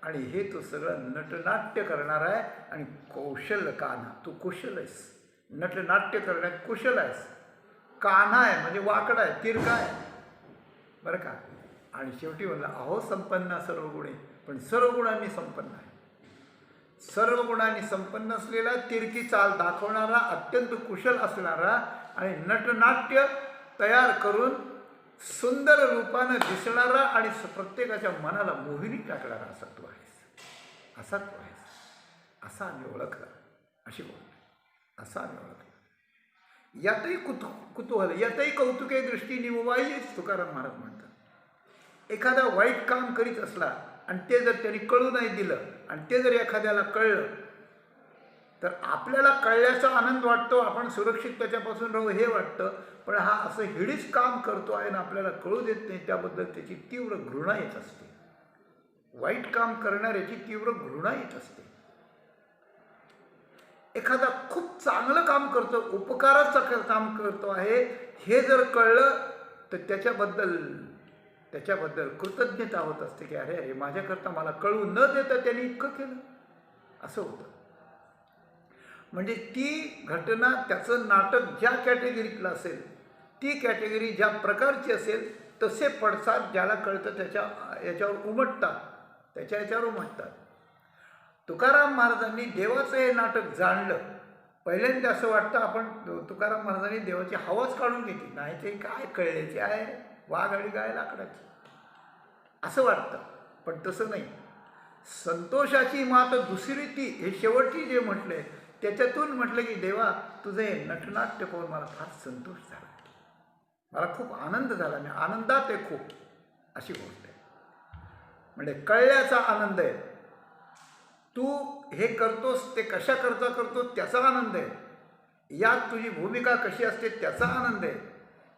आणि हे तू सगळं नटनाट्य करणार आहे. आणि कौशल कान्हा, तू कुशल आहेस, नटनाट्य करण्यात कुशल आहेस. कान्हा आहे म्हणजे वाकडा आहे, तिरका आहे बरं का. आणि शेवटी म्हणलं अहो संपन्न सर्व गुणे, पण सर्व गुणांनी संपन्न आहे. सर्व गुणांनी संपन्न असलेला, तिरकी चाल दाखवणारा, अत्यंत कुशल असणारा आणि नटनाट्य तयार करून सुंदर रूपानं दिसणारा आणि प्रत्येकाच्या मनाला मोहिनी टाकणारा असा तू आहेस. असा आम्ही ओळखला, अशी बोल असा आम्ही ओळखला. यातही कुतूहल, यातही कौतुके दृष्टी निववायचीच तुकाराम महाराज म्हणतात. एखादा वाईट काम करीत असला आणि ते जर त्यांनी कळू नाही दिलं आणि ते जर एखाद्याला कळलं तर आपल्याला कळल्याचा आनंद वाटतो, आपण सुरक्षित त्याच्यापासून राहू हे वाटतं. पण हा असं हिडीच काम करतो आहे ना आपल्याला कळू देत नाही, त्याबद्दल त्याची तीव्र घृणा येत असते. वाईट काम करणाऱ्याची तीव्र घृणा येत असते. एखादा खूप चांगलं काम करतो, उपकाराचं काम करतो आहे हे जर कळलं तर त्याच्याबद्दल कृतज्ञता होत असते की अरे माझ्याकरता मला कळू न देता त्यांनी इतकं केलं, असं होतं. म्हणजे ती घटना, त्याचं नाटक ज्या कॅटेगरीतलं असेल, ती कॅटेगरी ज्या प्रकारची असेल तसे पडसाद ज्याला कळतं याच्यावर उमटतात. तुकाराम महाराजांनी देवाचं हे नाटक जाणलं. पहिल्यांदा असं वाटतं आपण तुकाराम महाराजांनी देवाची हवाच काढून घेतली, नाही ते काय कळल्याची आहे, वाघ आणि गाय लाकडाची असं वाटतं. पण तसं नाही. संतोषाची मात दुसरी ती, हे शेवटची जे म्हटले त्याच्यातून म्हटलं की देवा तुझे नटनाट्य पाहून मला फार संतोष झाला, मला खूप आनंद झाला, मी आनंदात आहे खूप. अशी गोष्ट आहे. म्हणजे कळल्याचा आनंद आहे. तू हे करतोस ते कशाकरता करतोस त्याचा आनंद आहे. यात तुझी भूमिका कशी असते त्याचा आनंद आहे.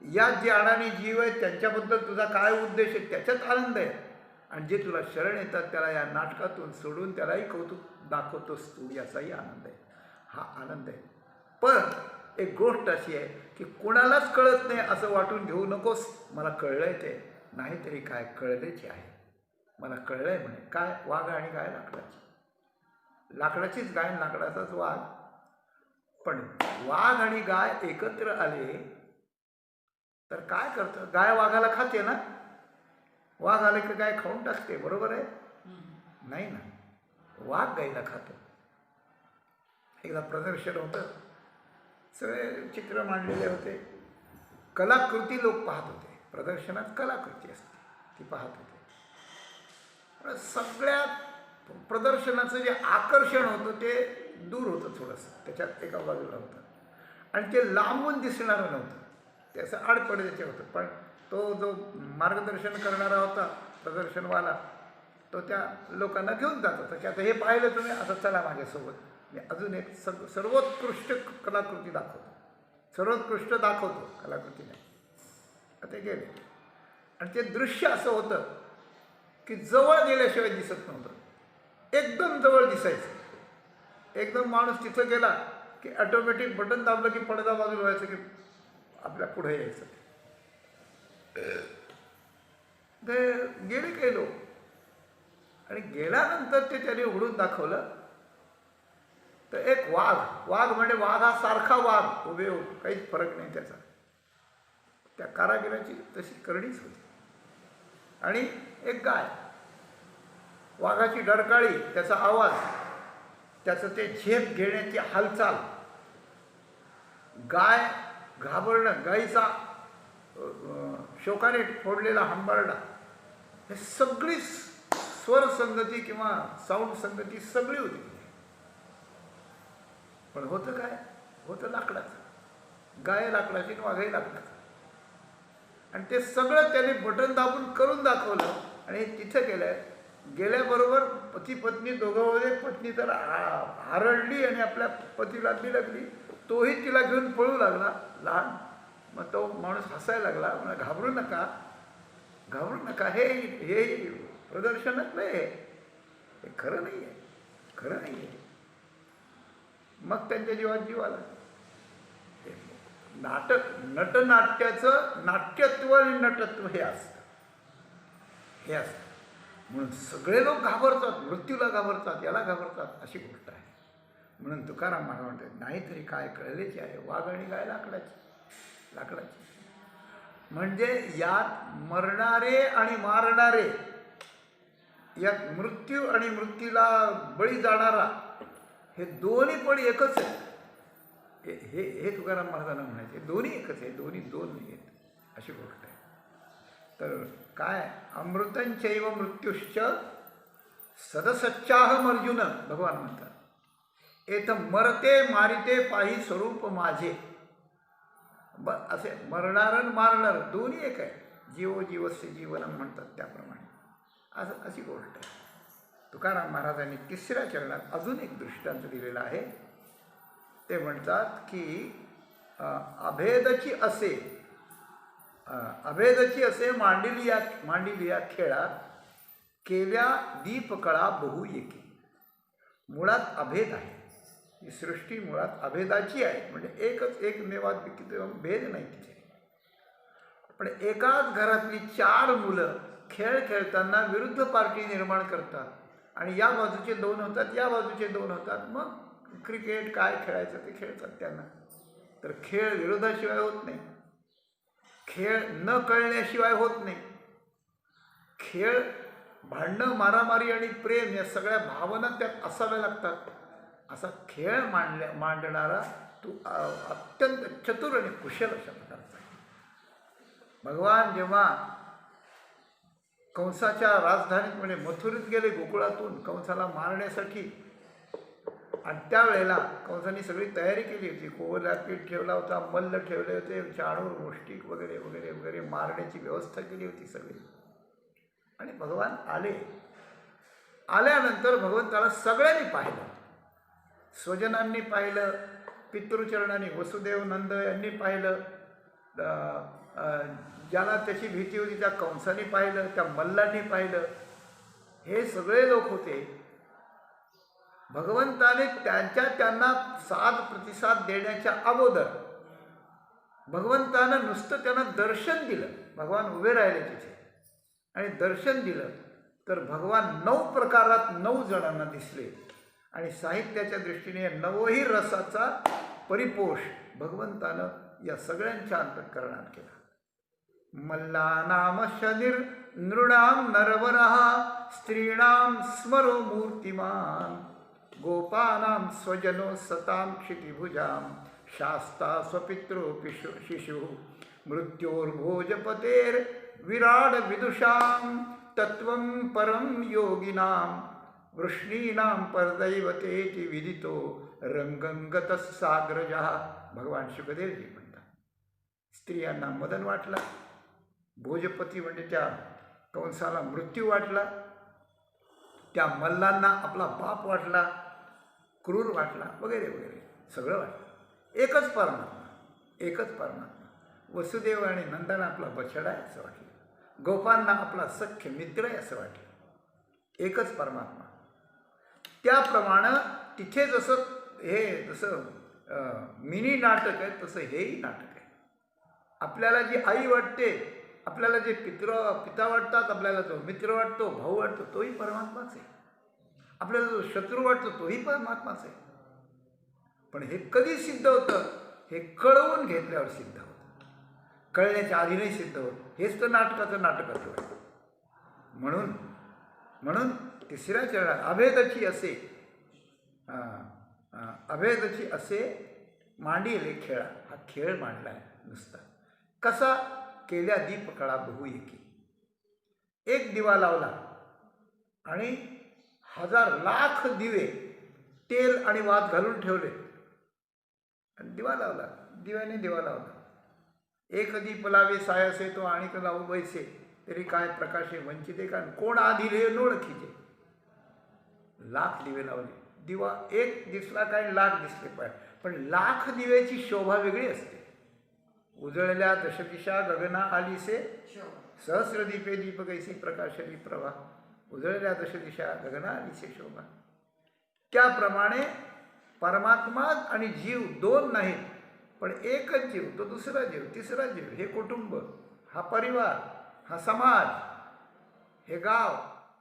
यात जे अडाणी जीव आहेत त्यांच्याबद्दल तुझा काय उद्देश आहे त्याच्यात आनंद आहे. आणि जे तुला शरण येतात त्याला या नाटकातून सोडून त्यालाही कौतुक दाखवतोस तू, याचाही आनंद आहे. हा आनंद आहे. पण एक गोष्ट अशी आहे की कोणालाच कळत नाही असं वाटून घेऊ नकोस. मला कळलंय ते, नाहीतरी काय कळलेच आहे. मला कळलंय म्हणे. काय? वाघ आणि गाय लाकडाची. लाकडाचीच गाय, लाकडाचाच वाघ. पण वाघ आणि गाय एकत्र आले तर काय करतं? गाय वाघाला खाते ना. वाघ आले की गाय खाऊन टाकते, बरोबर आहे? नाही ना, वाघ गायला खातो. एकदा प्रदर्शन होतं, सगळे चित्र मांडलेले होते, कलाकृती लोक पाहत होते. प्रदर्शनात कलाकृती असते ती पाहत होते. सगळ्यात प्रदर्शनाचं जे आकर्षण होतं ते दूर होतं थोडंसं, त्याच्यात एका बाजूला होतं. आणि ते लांबून दिसणारं नव्हतं, ते असं आडपडद्याचे होतं. पण तो जो मार्गदर्शन करणारा होता प्रदर्शनवाला, तो त्या लोकांना घेऊन जात होता की आता हे पाहिलं तुम्ही, आता चला माझ्यासोबत, मी अजून एक सर्वोत्कृष्ट कलाकृती दाखवतो, सर्वोत्कृष्ट दाखवतो कलाकृती. नाही ते गेले. आणि ते दृश्य असं होतं की जवळ गेल्याशिवाय दिसत नव्हतं, एकदम जवळ दिसायचं. एकदम माणूस तिथं गेला की ऑटोमॅटिक बटन दाबलं की पडदा बाजूला व्हायचं की आपल्या पुढे यायचं. ते गेले काही लोक, आणि गेल्यानंतर ते त्याने उघडून दाखवलं तर एक वाघ. वाघ म्हणजे वाघासारखा वाघ उभे हो, काहीच फरक नाही त्याचा. त्या कारागिराची तशी करडीच होती. आणि एक गाय, वाघाची डरकाळी, त्याचा आवाज, त्याचं ते झेप घेण्याची हालचाल, गाय घाबरणं, गाईचा शोकाने फोडलेला हंबरडा, हे सगळी स्वरसंगती किंवा साऊंड संगती सगळी होती. पण होतं काय? होतं लाकडाचं. गाय लाकडाची, वाघही लाकडाचं. आणि ते सगळं त्याने बटन दाबून करून दाखवलं. आणि तिथे गेल्याबरोबर पती पत्नी दोघं होते. पत्नी तर आरडली आणि आपल्या पतीला बिलगली. तोही तिला घेऊन पळू लागला लहान. मग तो माणूस हसायला लागला, म्हणा घाबरू नका, घाबरू नका, हे प्रदर्शनच नाही, हे खरं नाही आहे, खरं नाही आहे. मग त्यांच्या जीवात जीव आला. नटनाट्याचं नाट्यत्व आणि नटत्व हे असतं, हे असतं. म्हणून सगळे लोक घाबरतात, मृत्यूला घाबरतात, याला घाबरतात, अशी गोष्ट आहे. म्हणून तुकाराम महाराज म्हणतात, नाहीतरी काय कळलेच आहे, वाघ आणि गाय लाकडाची, लाकडाची. म्हणजे यात मरणारे आणि मारणारे, यात मृत्यू आणि मृत्यूला बळी जाणारा, हे दोन्ही पण एकच आहे. हे तुकाराम महाराजांना म्हणायचे, दोन्ही एकच आहे, दोन्ही दोन नाही आहेत, अशी गोष्ट आहे. तर काय, अमृतंचैव मृत्युश्च सदसच्चाहम अर्जुन, भगवान म्हणतात. एथ मरते मारिते पाही स्वरूप माझे. असे मरणार मारणार दोन्ही एक आहे. जीवो जीवस्य जीवनम म्हणतात त्याप्रमाणे. अशी गोष्ट आहे. तुकाराम महाराजांनी तिसऱ्या चरणात अजून एक दृष्टांत दिलेला आहे. ते म्हणतात की अभेदची असे मांडिलिया खेळात केल्या दीपकळा बहु एके. मुळात अभेद आहे, ही सृष्टी मुळात अभेदाची आहे. म्हणजे एकमेवाद्वितीय भेद नाही तिथे. पण एकाच घरातली 4 मुलं खेळ खेळताना विरुद्ध पार्टी निर्माण करतात. आणि या बाजूचे 2 होतात, या बाजूचे 2 होतात. मग क्रिकेट काय खेळायचं ते खेळतात त्यांना. तर खेळ विरोधाशिवाय होत नाही, खेळ न कळण्याशिवाय होत नाही. खेळ भांडणं, मारामारी आणि प्रेम या सगळ्या भावना त्यात असाव्या लागतात. असा खेळ मांडणारा तू अत्यंत चतुर आणि कुशल अशा प्रकारचा आहे. भगवान जेव्हा कंसाच्या राजधानीत म्हणजे मथुरेत गेले गोकुळातून कंसाला मारण्यासाठी, आणि त्यावेळेला कंसाने सगळी तयारी केली होती. कोवला पीठ ठेवला होता, मल्ल ठेवले होते, चाणूर मुष्टिक वगैरे वगैरे वगैरे मारण्याची व्यवस्था केली होती सगळी. आणि भगवान आले. आल्यानंतर भगवंताला सगळ्यांनी पाहिलं. स्वजनांनी पाहिलं, पितृचरणांनी वसुदेव नंद यांनी पाहिलं, ज्याला त्याची भीती होती त्या कंसाने पाहिलं, त्या मल्लांनी पाहिलं. हे सगळे लोक होते. भगवंताने त्यांना साथ प्रतिसाद देण्याच्या अगोदर भगवंतानं नुसतं त्यांना दर्शन दिलं. भगवान उभे राहिले तिथे आणि दर्शन दिलं तर भगवान 9 प्रकारात 9 जणांना दिसले. आणि साहित्याच्या दृष्टीने 9ही रसाचा परिपोष भगवंतानं या सगळ्यांच्या अंतःकरणात केला. मल्लानाम शनिर नृणाम नरवरः स्त्रीणाम स्मरो मूर्तिमान गोपानां स्वजनो सतां क्षितिभुजां शास्ता स्वपित्रो शिशु मृत्योर्भोजपतेर विराड विदुषां तत्वं परम योगिनां वृष्णीनां परदैवतेति विदितो रंगंगत साग्रजः. भगवान शुकदेवजी म्हणतात, स्त्रियांना मदन वाटला, भोजपती म्हणजे त्या कंसाला मृत्यू वाटला, त्या मल्लांना आपला बाप वाटला, क्रूर वाटला, वगैरे वगैरे सगळं वाटलं. एकच परमात्मा, एकच परमात्मा. वसुदेव आणि नंदांना आपला बछडा आहे असं वाटलं, गोपांना आपला सख्य मित्र आहे असं वाटलं. एकच परमात्मा. त्याप्रमाणे तिथे जसं मिनी नाटक आहे तसं हेही नाटक आहे. आपल्याला जी आई वाटते, आपल्याला जे पिता वाटतात, आपल्याला जो मित्र वाटतो, भाऊ वाटतो, तोही परमात्माच आहे. आपल्याला जो शत्रू वाटतो तोही परमात्माच आहे. पण हे कधी सिद्ध होतं? हे कळवून घेतल्यावर सिद्ध होतं. कळण्याच्या आधी नाही सिद्ध होत. हेच तर नाटकाचं नाटकाचं आहे. म्हणून तिसऱ्या चरणात अभेदची असे मांडिले खेळा हा खेळ मांडला आहे नुसता. कसा? केल्या दीपकळा बहुएकी. एक दिवा लावला आणि 1000 लाख दिवे तेल आणि वात घालून ठेवले आणि दिवा लावला. दिव्याने दिवा लावला. एक दीप लावे सायासे तो आणिक लावू बैसे तरी काय प्रकाशे वंचिते का कोण आधिले नोळखीचे. लाख दिवे लावले. दिवा एक दिसला काय लाख दिसले पाहिजे. पण लाख दिव्याची शोभा वेगळी असते. उजळल्या दशदिशा गगना आलीसे सहस्रदीपे दीपकैसे प्रकाशली प्रभा. उजळल्या दशदिशा गगना आलीसे शोभा. त्याप्रमाणे परमात्मा आणि जीव 2 नाहीत, पण एकच जीव, तो दुसरा जीव, तिसरा जीव, हे कुटुंब, हा परिवार, हा समाज, हे गाव,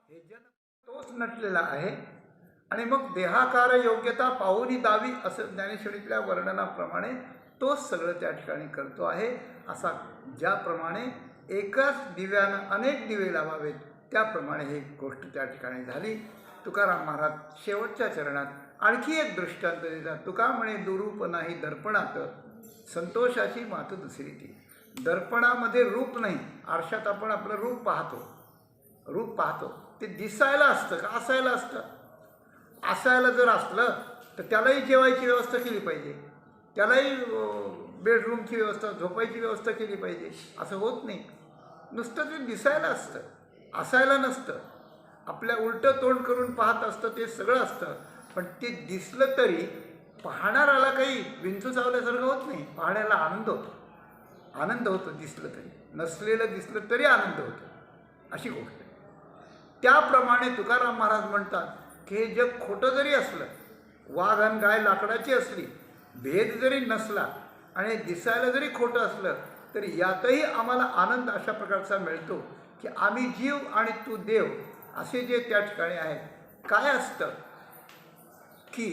हे जन, तोच नटलेला आहे. आणि मग देहाकार योग्यता पाहुनी दावी असं ज्ञानेश्वरीतल्या वर्णनाप्रमाणे तोच सगळं त्या ठिकाणी करतो आहे. असा ज्याप्रमाणे एकाच दिव्यानं अनेक दिवे लावावेत त्याप्रमाणे ही गोष्ट त्या ठिकाणी झाली. तुकाराम महाराज शेवटच्या चरणात आणखी एक दृष्टांत देतात. तुका म्हणे दुरूप नाही दर्पणात संतोषाची मात दुसरी ती. दर्पणामध्ये रूप नाही. आरशात आपण आपलं रूप पाहतो. ते दिसायला असतं का असायला असतं? असायला जर असलं तर त्यालाही जेवायची व्यवस्था केली पाहिजे, त्यालाही बेडरूमची व्यवस्था, झोपायची व्यवस्था केली पाहिजे. असं होत नाही. नुसतं ते दिसायला असतं, असायला नसतं. आपल्या उलटं तोंड करून पाहत असतं ते सगळं असतं. पण ते दिसलं तरी पाहणाराला काही विंचू चावल्यासारखं होत नाही. पाहण्याला आनंद होतो. दिसलं तरी, नसलेलं दिसलं तरी आनंद होतो. अशी गोष्ट आहे. त्याप्रमाणे तुकाराम महाराज म्हणतात की हे जग खोटं जरी असलं, वाघ आणि गाय लाकडाची असली, भेद जरी नसला आणि दिसायला जरी खोटं असलं तरी यातही आम्हाला आनंद अशा प्रकारचा मिळतो की आम्ही जीव आणि तू देव असे जे त्या ठिकाणी आहेत. काय असतं की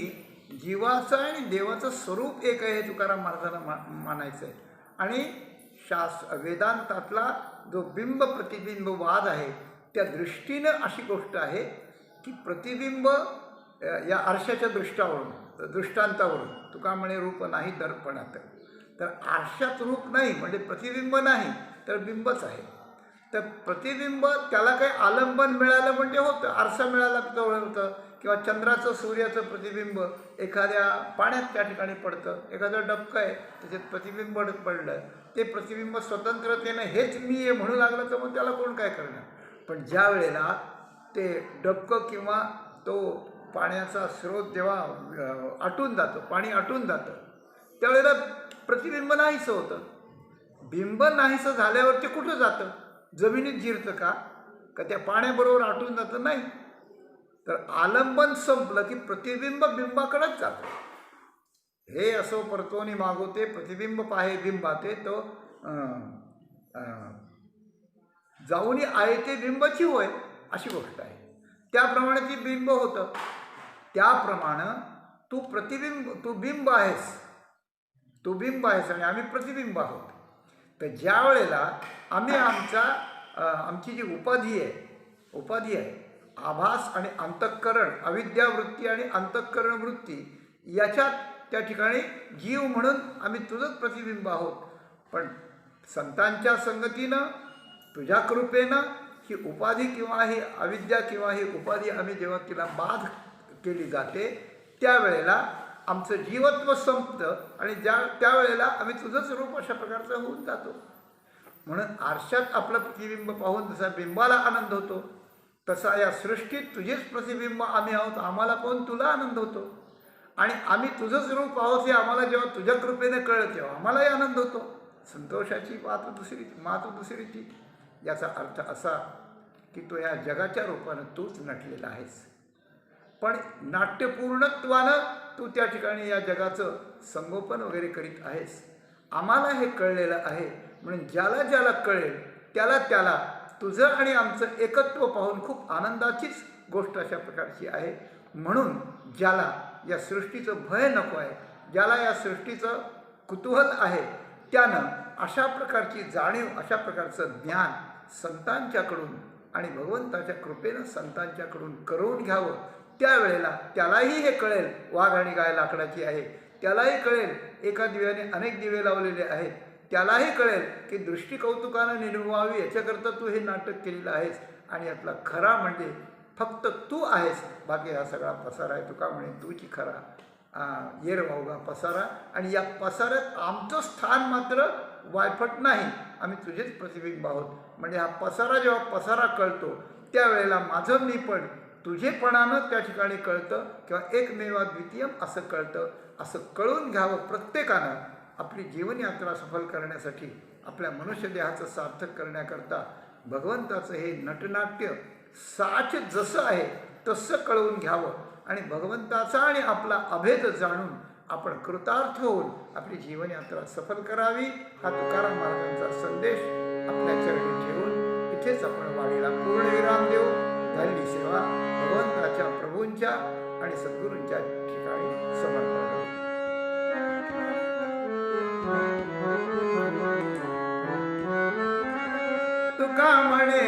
जीवाचं आणि देवाचं स्वरूप एक आहे हे तुकाराम महाराजांना मानायचं आहे. आणि वेदांतातला जो बिंब प्रतिबिंब वाद आहे त्या दृष्टीनं अशी गोष्ट आहे की प्रतिबिंब या आरशाच्या दृष्टांतावरून तुका म्हणे रूप नाही दर्पणात. तर आरशात रूप नाही म्हणजे प्रतिबिंब नाही तर बिंबच आहे. तर प्रतिबिंब त्याला काही आलंबन मिळालं म्हणजे होतं, आरसा मिळाला तर होतं. किंवा चंद्राचं सूर्याचं प्रतिबिंब एखाद्या पाण्यात त्या ठिकाणी पडतं, एखादं डबकं आहे त्याच्यात प्रतिबिंब पडलं, ते प्रतिबिंब स्वतंत्रतेनं हेच मी आहे म्हणू लागलं तर मग त्याला कोण काय करणार. पण ज्या वेळेला ते डबकं किंवा तो पाण्याचा स्रोत जेव्हा आटून जातो, पाणी आटून जातं, त्यावेळेला प्रतिबिंब नाहीसं होतं. बिंब नाहीसं झाल्यावर ते कुठं जातं? जमिनीत जिरतं का? का त्या पाण्याबरोबर आटून जातं? नाही. तर आलंबन संपलं की प्रतिबिंब बिंबाकडेच जातं. हे असो परतोनी मागोते प्रतिबिंब पाहे बिंबाते, तो जाऊनी आहे ते बिंबची होय, अशी गोष्ट आहे. त्याप्रमाणे ती बिंब होतं. त्याप्रमाणे तू बिंब आहेस, तू बिंब आहेस आणि आम्ही प्रतिबिंब आहोत. तर ज्या वेळेला आम्ही आमची जी उपाधी आहे आभास आणि अंतःकरण, अविद्यावृत्ती आणि अंतःकरण वृत्ती, याच्यात त्या ठिकाणी जीव म्हणून आम्ही तुझंच प्रतिबिंब आहोत. पण संतांच्या संगतीनं, तुझ्या कृपेनं ही उपाधी किंवा ही अविद्या किंवा ही उपाधी आम्ही जेव्हा तिला बाध केली जाते, त्यावेळेला आमचं जीवत्व संपतं आणि त्यावेळेला आम्ही तुझंच रूप अशा प्रकारचं होऊन जातो. म्हणून आरशात आपलं प्रतिबिंब पाहून जसा बिंबाला आनंद होतो, तसा या सृष्टीत तुझेच प्रतिबिंब आम्ही आहोत, आम्हाला पाहून तुला आनंद होतो. आणि आम्ही तुझंच रूप आहोत हे आम्हाला जेव्हा तुझ्या कृपेने कळलं तेव्हा आम्हालाही आनंद होतो. संतोषाची मात दुसरी ती. याचा अर्थ असा की तो या जगाच्या रूपानं तूच नटलेला आहेस, पण नाट्यपूर्णत्वानं तू त्या ठिकाणी या जगाचं संगोपन वगैरे करीत आहेस. आम्हाला हे कळलेलं आहे. म्हणून ज्याला ज्याला कळेल त्याला तुझं आणि आमचं एकत्व पाहून खूप आनंदाचीच गोष्ट अशा प्रकारची आहे. म्हणून ज्याला या सृष्टीचं भय नको आहे, ज्याला या सृष्टीचं कुतूहल आहे, त्यानं अशा प्रकारची जाणीव, अशा प्रकारचं ज्ञान संतांच्याकडून आणि भगवंताच्या कृपेनं संतांच्याकडून करून घ्यावं. त्यावेळेला त्यालाही हे कळेल वाघ आणि गाय लाकडाची आहे, त्यालाही कळेल एका दिव्याने अनेक दिवे लावलेले आहेत, त्यालाही कळेल की दृष्टी कौतुकानं निर्मवावी याच्याकरता तू हे नाटक केलेलं आहेस आणि यातला खरा म्हणजे फक्त तू आहेस. बाकी हा सगळा पसारा आहे. तुका म्हणे तूची खरा येर वावगा पसारा. आणि या पसाऱ्यात आमचं स्थान मात्र वायफट नाही, आम्ही तुझेच प्रतिबिंब आहोत. म्हणजे हा पसारा जेव्हा पसारा कळतो त्यावेळेला माझं मी पण तुझेपणानं त्या ठिकाणी कळतं किंवा एकमेवाद्वितीयम असं कळतं. असं कळून घ्यावं प्रत्येकानं. आपली जीवनयात्रा सफल करण्यासाठी, आपल्या मनुष्यदेहाचं सार्थक करण्याकरता भगवंताचं हे नटनाट्य साच जसं आहे तसं कळवून घ्यावं आणि भगवंताचा आणि आपला अभेद जाणून आपण कृतार्थ होऊन आपली जीवनयात्रा सफल करावी. हा तुकाराम महाराजांचा संदेश आपल्या चरणी ठेवून इथेच आपण वाणीला पूर्णविराम देऊ. झालेली सेवा भगवंताच्या, प्रभूंच्या आणि सद्गुरूंच्या ठिकाणी समर्पण करू. तुका म्हणे